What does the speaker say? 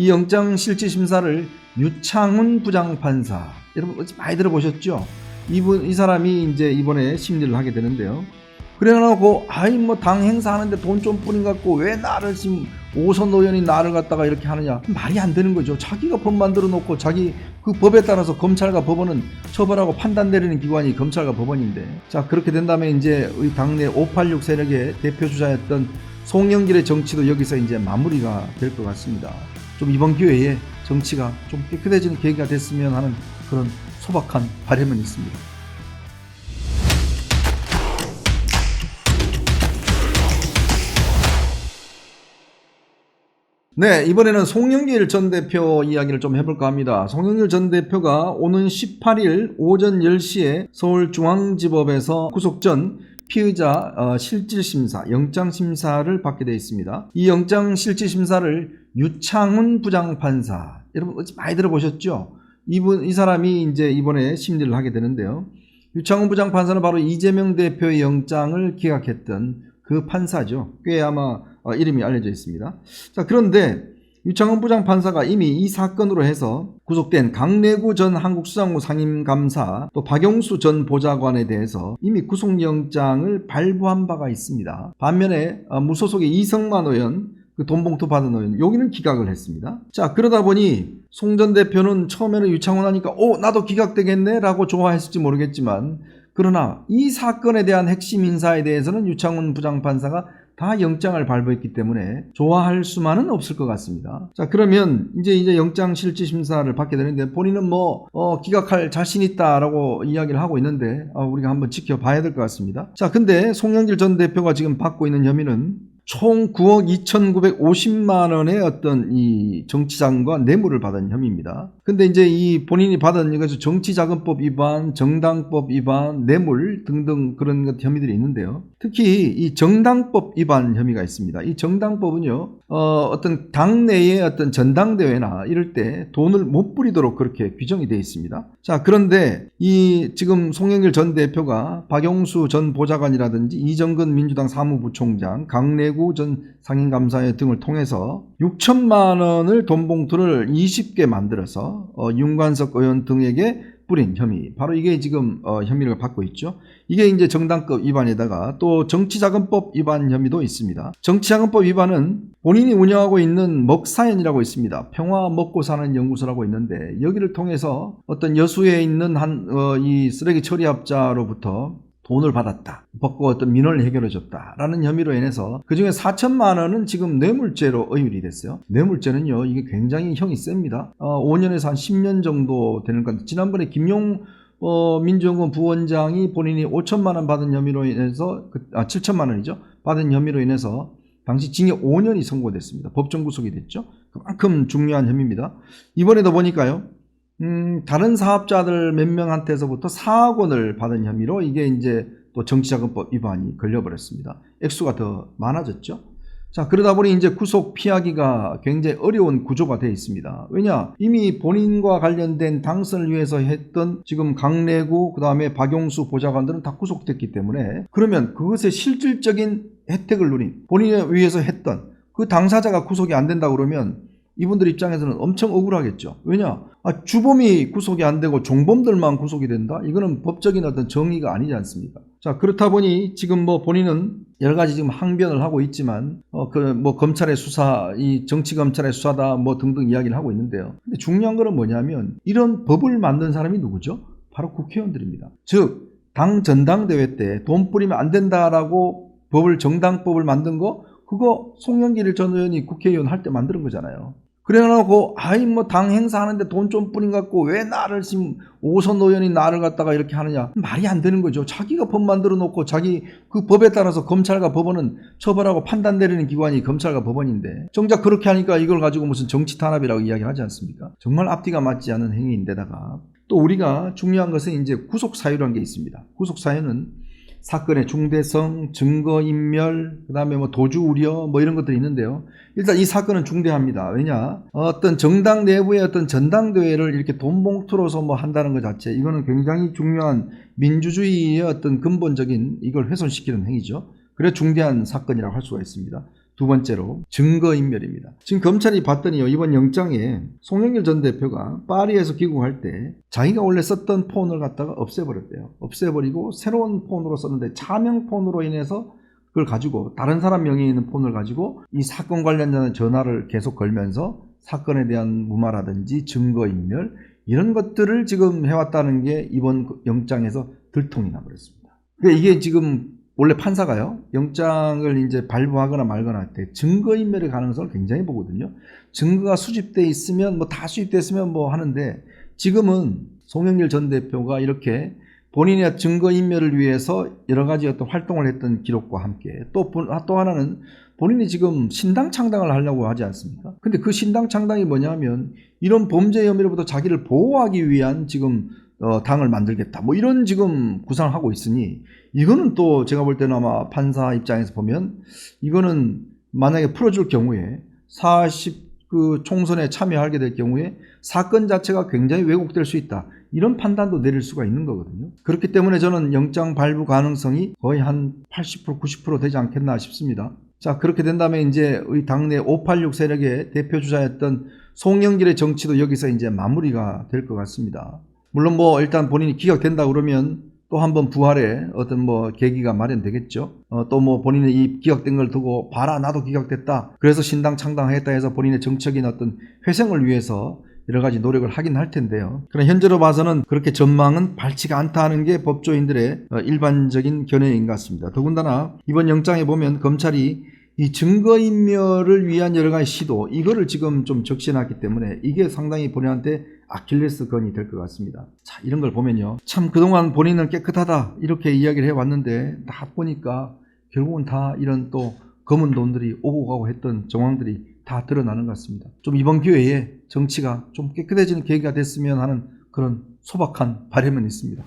이 영장실질심사를 유창훈 부장판사, 여러분 많이 들어보셨죠? 이 사람이 이제 이번에 심리를 하게 되는데요. 그래놓고 당 행사하는데 돈 좀 뿌린 갖고 왜 나를 지금 오선 의원이 나를 갖다가 이렇게 하느냐, 말이 안 되는 거죠. 자기가 법 만들어 놓고 자기 그 법에 따라서 검찰과 법원은 처벌하고 판단 내리는 기관이 검찰과 법원인데, 자 그렇게 된다면 이제 우리 당내 586 세력의 대표 주자였던 송영길의 정치도 여기서 이제 마무리가 될 것 같습니다. 좀 이번 기회에 정치가 좀 깨끗해지는 계기가 됐으면 하는 그런 소박한 바람은 있습니다. 네, 이번에는 송영길 전 대표 이야기를 좀 해볼까 합니다. 송영길 전 대표가 오는 18일 오전 10시에 서울중앙지법에서 구속 전 피의자 실질심사, 영장심사를 받게 되어 있습니다. 이 영장실질심사를 유창훈 부장판사, 여러분 많이 들어보셨죠? 이 사람이 이제 이번에 심리를 하게 되는데요. 유창훈 부장판사는 바로 이재명 대표의 영장을 기각했던 그 판사죠. 꽤 아마 이름이 알려져 있습니다. 자, 그런데 유창훈 부장판사가 이미 이 사건으로 해서 구속된 강내구 전 한국수산부 상임감사, 또 박영수 전 보좌관에 대해서 이미 구속영장을 발부한 바가 있습니다. 반면에 무소속의 이성만 의원, 그 돈봉투 받은 의원, 여기는 기각을 했습니다. 자, 그러다 보니 송 전 대표는 처음에는 유창훈 하니까 나도 기각되겠네 라고 좋아했을지 모르겠지만, 그러나 이 사건에 대한 핵심 인사에 대해서는 유창훈 부장판사가 다 영장을 발부했기 때문에 좋아할 수만은 없을 것 같습니다. 자, 그러면 이제 영장실질심사를 받게 되는데, 본인은 기각할 자신 있다라고 이야기를 하고 있는데 우리가 한번 지켜봐야 될 것 같습니다. 자, 근데 송영길 전 대표가 지금 받고 있는 혐의는 총 9억 2,950만 원의 어떤 이 정치자금과 뇌물을 받은 혐의입니다. 근데 이제 이 본인이 받은 이것은 정치자금법 위반, 정당법 위반, 뇌물 등등 그런 혐의들이 있는데요. 특히 이 정당법 위반 혐의가 있습니다. 이 정당법은요, 어떤 당내의 어떤 전당대회나 이럴 때 돈을 못 뿌리도록 그렇게 규정이 되어 있습니다. 자, 그런데 이 지금 송영길 전 대표가 박영수 전 보좌관이라든지 이정근 민주당 사무부총장, 강내구 전 상임감사회 등을 통해서 6천만 원을 돈봉투를 20개 만들어서 윤관석 의원 등에게 뿌린 혐의, 바로 이게 지금 혐의를 받고 있죠. 이게 이제 정당법 위반에다가 또 정치자금법 위반 혐의도 있습니다. 정치자금법 위반은 본인이 운영하고 있는 먹사연이라고 있습니다. 평화 먹고 사는 연구소라고 있는데, 여기를 통해서 어떤 여수에 있는 이 쓰레기 처리업자로부터 돈을 받았다, 받고 어떤 민원을 해결해줬다라는 혐의로 인해서 그중에 4천만 원은 지금 뇌물죄로 의율이 됐어요. 뇌물죄는요, 이게 굉장히 형이 셉니다. 5년에서 한 10년 정도 되는 것 같아요. 지난번에 김용 민주연구원 부원장이 본인이 5천만 원 받은 혐의로 인해서 7천만 원이죠. 받은 혐의로 인해서 당시 징역 5년이 선고됐습니다. 법정 구속이 됐죠. 그만큼 중요한 혐의입니다. 이번에도 보니까요, 다른 사업자들 몇 명한테서부터 4억 원을 받은 혐의로 이게 이제 또 정치자금법 위반이 걸려버렸습니다. 액수가 더 많아졌죠. 자, 그러다 보니 이제 구속 피하기가 굉장히 어려운 구조가 되어 있습니다. 왜냐? 이미 본인과 관련된 당선을 위해서 했던 지금 강내구, 그 다음에 박용수 보좌관들은 다 구속됐기 때문에, 그러면 그것의 실질적인 혜택을 누린, 본인을 위해서 했던 그 당사자가 구속이 안 된다 그러면 이분들 입장에서는 엄청 억울하겠죠. 왜냐? 주범이 구속이 안 되고 종범들만 구속이 된다? 이거는 법적인 어떤 정의가 아니지 않습니까? 자, 그렇다 보니 지금 본인은 여러 가지 지금 항변을 하고 있지만, 검찰의 수사, 이 정치검찰의 수사다, 등등 이야기를 하고 있는데요. 근데 중요한 거는 뭐냐면, 이런 법을 만든 사람이 누구죠? 바로 국회의원들입니다. 즉, 당 전당대회 때 돈 뿌리면 안 된다라고 정당법을 만든 거, 그거 송영길 전 의원이 국회의원 할 때 만드는 거잖아요. 그래놓고 당 행사하는데 돈 좀 뿌린 갖고 왜 나를 지금 오선 의원이 나를 갖다가 이렇게 하느냐, 말이 안 되는 거죠. 자기가 법 만들어 놓고 자기 그 법에 따라서 검찰과 법원은 처벌하고 판단 내리는 기관이 검찰과 법원인데, 정작 그렇게 하니까 이걸 가지고 무슨 정치 탄압이라고 이야기하지 않습니까? 정말 앞뒤가 맞지 않은 행위인데다가 또 우리가 중요한 것은 이제 구속 사유라는 게 있습니다. 구속 사유는 사건의 중대성, 증거인멸, 그 다음에 도주 우려 이런 것들이 있는데요. 일단 이 사건은 중대합니다. 왜냐? 어떤 정당 내부의 어떤 전당대회를 이렇게 돈봉투로서 한다는 것 자체, 이거는 굉장히 중요한 민주주의의 어떤 근본적인 이걸 훼손시키는 행위죠. 그래 중대한 사건이라고 할 수가 있습니다. 두 번째로 증거인멸입니다. 지금 검찰이 봤더니요, 이번 영장에 송영길 전 대표가 파리에서 귀국할 때 자기가 원래 썼던 폰을 갖다가 없애버렸대요. 없애버리고 새로운 폰으로 썼는데 차명 폰으로 인해서 그걸 가지고 다른 사람 명의에 있는 폰을 가지고 이 사건 관련된 전화를 계속 걸면서 사건에 대한 무마라든지 증거인멸 이런 것들을 지금 해왔다는 게 이번 영장에서 들통이 나버렸습니다. 그러니까 이게 지금 원래 판사가요, 영장을 이제 발부하거나 말거나 할 때 증거인멸의 가능성을 굉장히 보거든요. 증거가 수집돼 있으면 다 수집돼 있으면 하는데, 지금은 송영길 전 대표가 이렇게 본인의 증거인멸을 위해서 여러 가지 어떤 활동을 했던 기록과 함께 또 하나는 본인이 지금 신당 창당을 하려고 하지 않습니까? 근데 그 신당 창당이 뭐냐면 이런 범죄 혐의로부터 자기를 보호하기 위한 지금 당을 만들겠다. 이런 지금 구상을 하고 있으니 이거는 또 제가 볼 때는 아마 판사 입장에서 보면 이거는 만약에 풀어줄 경우에 40 총선에 참여하게 될 경우에 사건 자체가 굉장히 왜곡될 수 있다. 이런 판단도 내릴 수가 있는 거거든요. 그렇기 때문에 저는 영장 발부 가능성이 거의 한 80% 90% 되지 않겠나 싶습니다. 자, 그렇게 된다면 이제 우리 당내 586 세력의 대표 주자였던 송영길의 정치도 여기서 이제 마무리가 될 것 같습니다. 물론 일단 본인이 기각된다 그러면 또 한번 부활의 어떤 계기가 마련되겠죠. 또 본인이 이 기각된 걸 두고 봐라, 나도 기각됐다. 그래서 신당 창당하겠다 해서 본인의 정책인 어떤 회생을 위해서 여러 가지 노력을 하긴 할 텐데요. 그러나 현재로 봐서는 그렇게 전망은 밝지가 않다 하는 게 법조인들의 일반적인 견해인 것 같습니다. 더군다나 이번 영장에 보면 검찰이 이 증거인멸을 위한 여러 가지 시도, 이거를 지금 좀 적시해놨기 때문에 이게 상당히 본인한테 아킬레스건이 될 것 같습니다. 자, 이런 걸 보면요, 참 그동안 본인은 깨끗하다 이렇게 이야기를 해왔는데 다 보니까 결국은 다 이런 또 검은 돈들이 오고 가고 했던 정황들이 다 드러나는 것 같습니다. 좀 이번 기회에 정치가 좀 깨끗해지는 계기가 됐으면 하는 그런 소박한 바람은 있습니다.